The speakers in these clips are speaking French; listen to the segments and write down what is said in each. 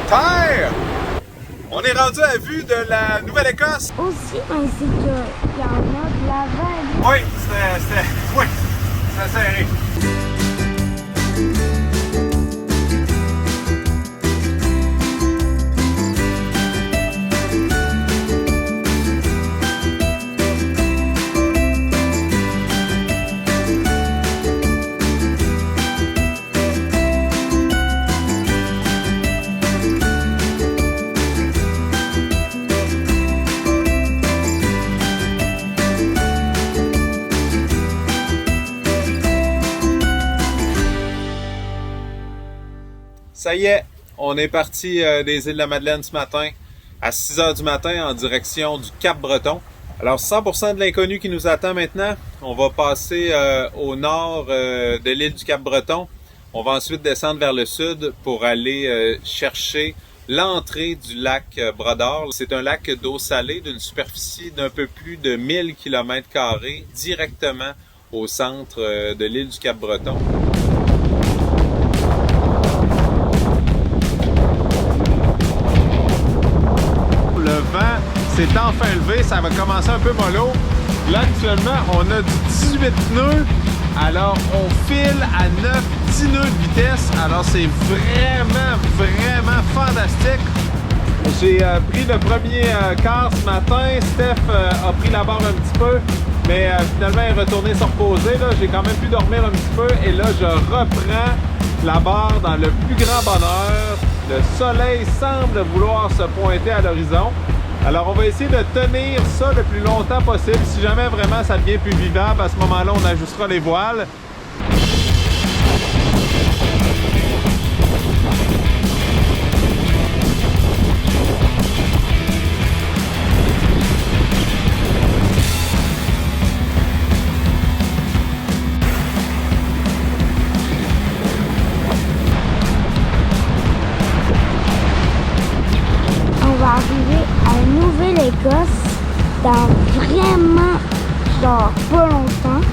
Terre! On est rendu à vue de la Nouvelle-Écosse. Aussi, c'est qu'il y en a de la vague. Oui, c'était serré. Ça y est, on est parti des îles de la Madeleine ce matin à 6 h du matin en direction du Cap-Breton. Alors 100% de l'inconnu qui nous attend maintenant. On va passer au nord de l'île du Cap-Breton. On va ensuite descendre vers le sud pour aller chercher l'entrée du lac Brodeur. C'est un lac d'eau salée d'une superficie d'un peu plus de 1000 km² directement au centre de l'île du Cap-Breton. Le vent s'est enfin levé, ça va commencer un peu mollo. Là, actuellement, on a du 18 nœuds. Alors, on file à 9-10 nœuds de vitesse. Alors, c'est vraiment fantastique. J'ai pris le premier quart ce matin. Steph a pris la barre un petit peu, mais finalement, elle est retournée se reposer. Là, j'ai quand même pu dormir un petit peu. Et là, je reprends la barre dans le plus grand bonheur. Le soleil semble vouloir se pointer à l'horizon. Alors, on va essayer de tenir ça le plus longtemps possible. Si jamais vraiment ça devient plus vivable, à ce moment-là, on ajustera les voiles. Arriver à Nouvelle-Écosse dans vraiment genre pas longtemps.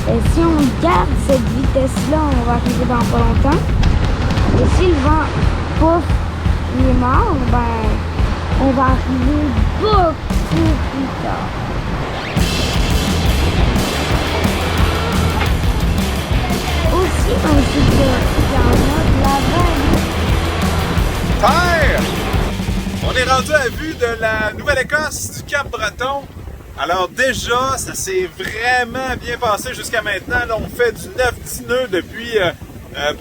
Et si on garde cette vitesse-là, on va arriver dans pas longtemps. Et si le vent pouf, il est mort, ben on va arriver beaucoup plus tard. Aussi, c'est qu'il y en a de la vague. Terre! On est rendu à vue de la Nouvelle-Écosse, du Cap-Breton. Alors déjà, ça s'est vraiment bien passé jusqu'à maintenant. Là, on fait du 9-10 nœuds depuis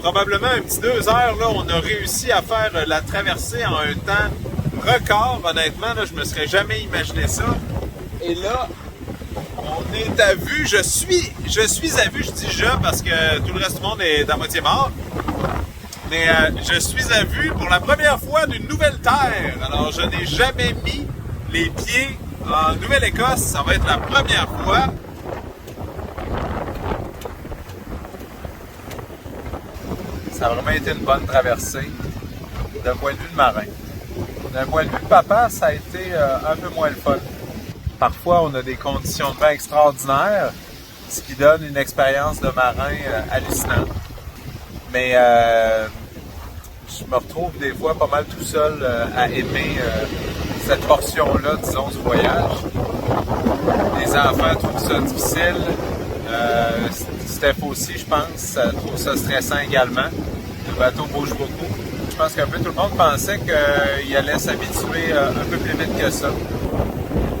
probablement un petit 2 heures. Là, on a réussi à faire la traversée en un temps record. Honnêtement, là, je me serais jamais imaginé ça. Et là, on est à vue. Je suis à vue. Je dis je parce que tout le reste du monde est à moitié mort. Mais je suis à vue pour la première fois d'une nouvelle terre. Alors, je n'ai jamais mis les pieds en Nouvelle-Écosse. Ça va être la première fois. Ça a vraiment été une bonne traversée d'un point de vue de marin. D'un point de vue de papa, ça a été un peu moins le fun. Parfois, on a des conditions de vent extraordinaires, ce qui donne une expérience de marin hallucinante. Mais je me retrouve des fois pas mal tout seul à aimer cette portion-là, disons, du voyage. Les enfants trouvent ça difficile. Steph aussi, je pense, trouve ça stressant également. Le bateau bouge beaucoup. Je pense qu'un peu tout le monde pensait qu'il allait s'habituer un peu plus vite que ça.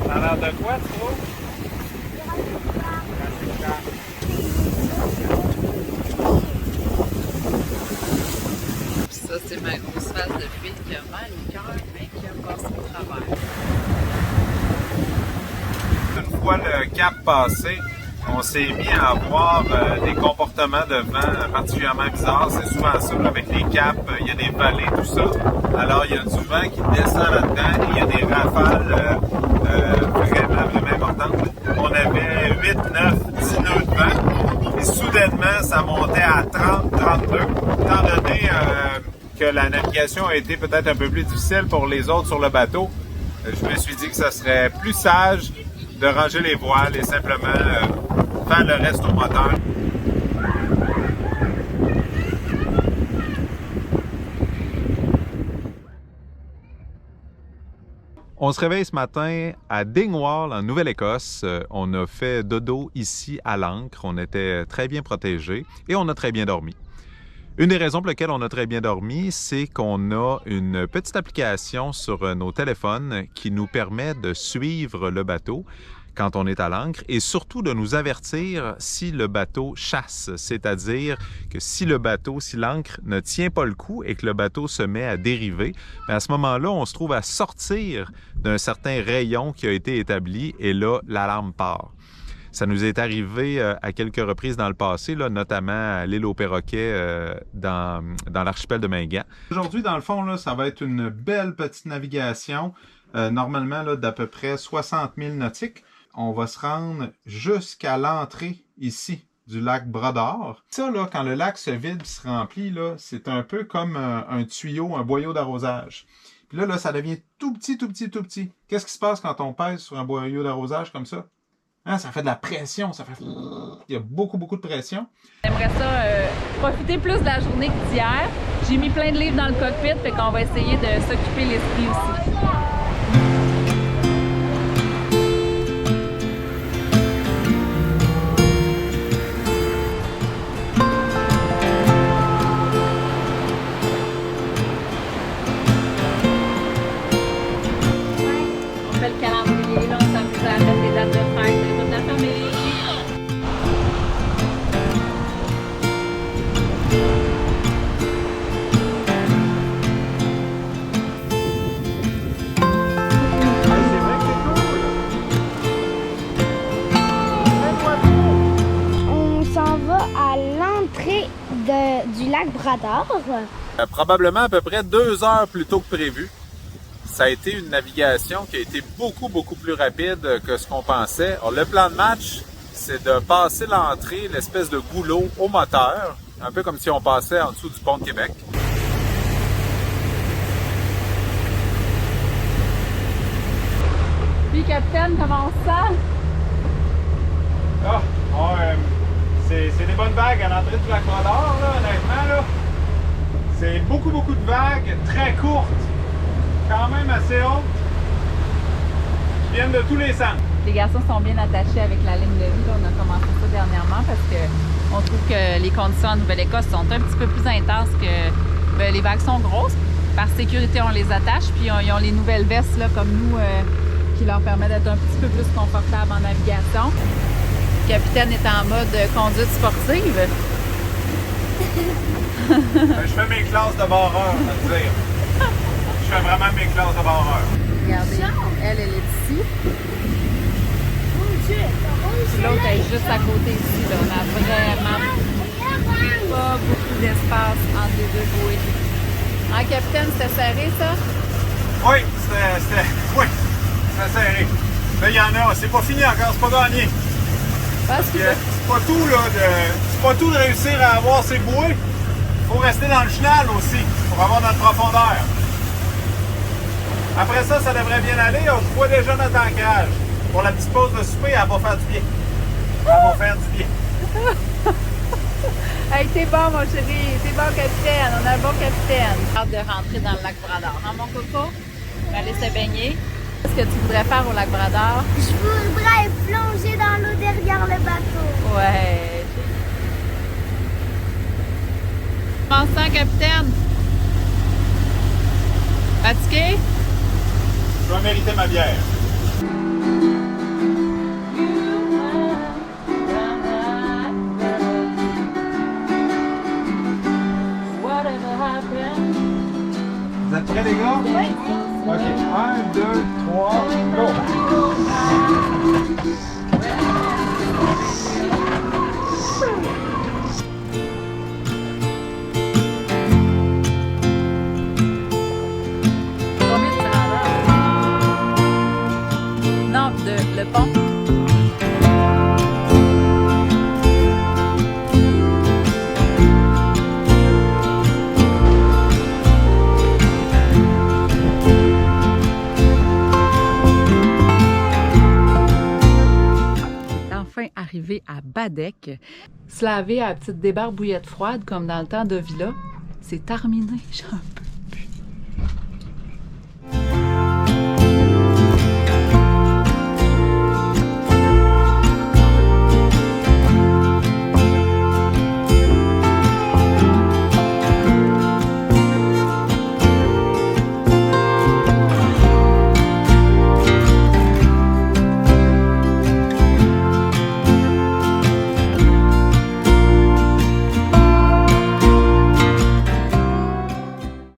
Ça a l'air de quoi, tu trouves? Ça, c'est ma grosse face de fille qui a mal au cœur, mais qui a passé au travers. Une fois le cap passé, on s'est mis à avoir des comportements de vent particulièrement bizarres. C'est souvent ça, avec les caps, il y a des vallées, tout ça. Alors, il y a du vent qui descend là-dedans et il y a des rafales vraiment importantes. On avait 8, 9, 10 nœuds de vent et soudainement, ça montait à 30, 32. Étant donné que la navigation a été peut-être un peu plus difficile pour les autres sur le bateau, je me suis dit que ça serait plus sage de ranger les voiles et simplement faire le reste au moteur. On se réveille ce matin à Dingwall, en Nouvelle-Écosse. On a fait dodo ici à l'ancre. On était très bien protégés et on a très bien dormi. Une des raisons pour lesquelles on a très bien dormi, c'est qu'on a une petite application sur nos téléphones qui nous permet de suivre le bateau quand on est à l'ancre et surtout de nous avertir si le bateau chasse, c'est-à-dire que si l'ancre ne tient pas le coup et que le bateau se met à dériver, bien à ce moment-là, on se trouve à sortir d'un certain rayon qui a été établi et là, l'alarme part. Ça nous est arrivé à quelques reprises dans le passé, là, notamment à l'île aux Perroquets dans l'archipel de Mingan. Aujourd'hui, dans le fond, là, ça va être une belle petite navigation, normalement là, d'à peu près 60 000 nautiques. On va se rendre jusqu'à l'entrée ici du lac Bras-d'Or. Ça, là, quand le lac se vide et se remplit, là, c'est un peu comme un tuyau, un boyau d'arrosage. Puis là, ça devient tout petit, tout petit, tout petit. Qu'est-ce qui se passe quand on pèse sur un boyau d'arrosage comme ça? Hein, ça fait de la pression, ça fait... Il y a beaucoup, beaucoup de pression. J'aimerais ça profiter plus de la journée que d'hier. J'ai mis plein de livres dans le cockpit, fait qu'on va essayer de s'occuper l'esprit aussi. Du lac Bras-d'Or. Probablement à peu près 2 heures plus tôt que prévu. Ça a été une navigation qui a été beaucoup, beaucoup plus rapide que ce qu'on pensait. Alors, le plan de match, c'est de passer l'entrée, l'espèce de goulot au moteur, un peu comme si on passait en dessous du pont de Québec. Puis, capitaine, comment on se sent? C'est des bonnes vagues à l'entrée du lac Bras-d'Or, là, honnêtement, là. C'est beaucoup, beaucoup de vagues, très courtes, quand même assez hautes, qui viennent de tous les sens. Les garçons sont bien attachés avec la ligne de vie. Là, on a commencé ça dernièrement parce qu'on trouve que les conditions en Nouvelle-Écosse sont un petit peu plus intenses que les vagues sont grosses. Par sécurité, on les attache, puis ils ont les nouvelles vestes là, comme nous qui leur permettent d'être un petit peu plus confortables en navigation. Le capitaine est en mode conduite sportive. Je fais mes classes de barreur, à te dire. Je fais vraiment mes classes de barreur. Regardez, elle est ici. L'autre est juste à côté ici. Là. On a vraiment pas beaucoup d'espace entre les deux bouées. Hein, capitaine, c'était serré, ça? Oui, c'était serré. Là, il y en a. C'est pas fini encore, c'est pas gagné. Parce que c'est pas tout, là, c'est pas tout de réussir à avoir ses bouées. Il faut rester dans le chenal aussi, pour avoir notre profondeur. Après ça, ça devrait bien aller. On voit déjà notre ancrage. Pour la petite pause de souper, elle va faire du bien. Elle va faire du bien. Hey, t'es bon, mon chéri. T'es bon, capitaine. On a un bon capitaine. Hâte de rentrer dans le lac Bras-d'Or. Hein, mon coco? On va aller se baigner. Qu'est-ce que tu voudrais faire au lac Bras-d'Or? Je voudrais plonger dans l'eau derrière le bateau. Ouais. Comment ça, capitaine? Fatigué? Je vais mériter ma bière. Vous êtes prêts, les gars? Oui. OK. 1, 2, 3, go! Non, le pont. Arrivé à Badec, se laver à la petite débarbouillette froide comme dans le temps de Villa, c'est terminé. J'ai un peu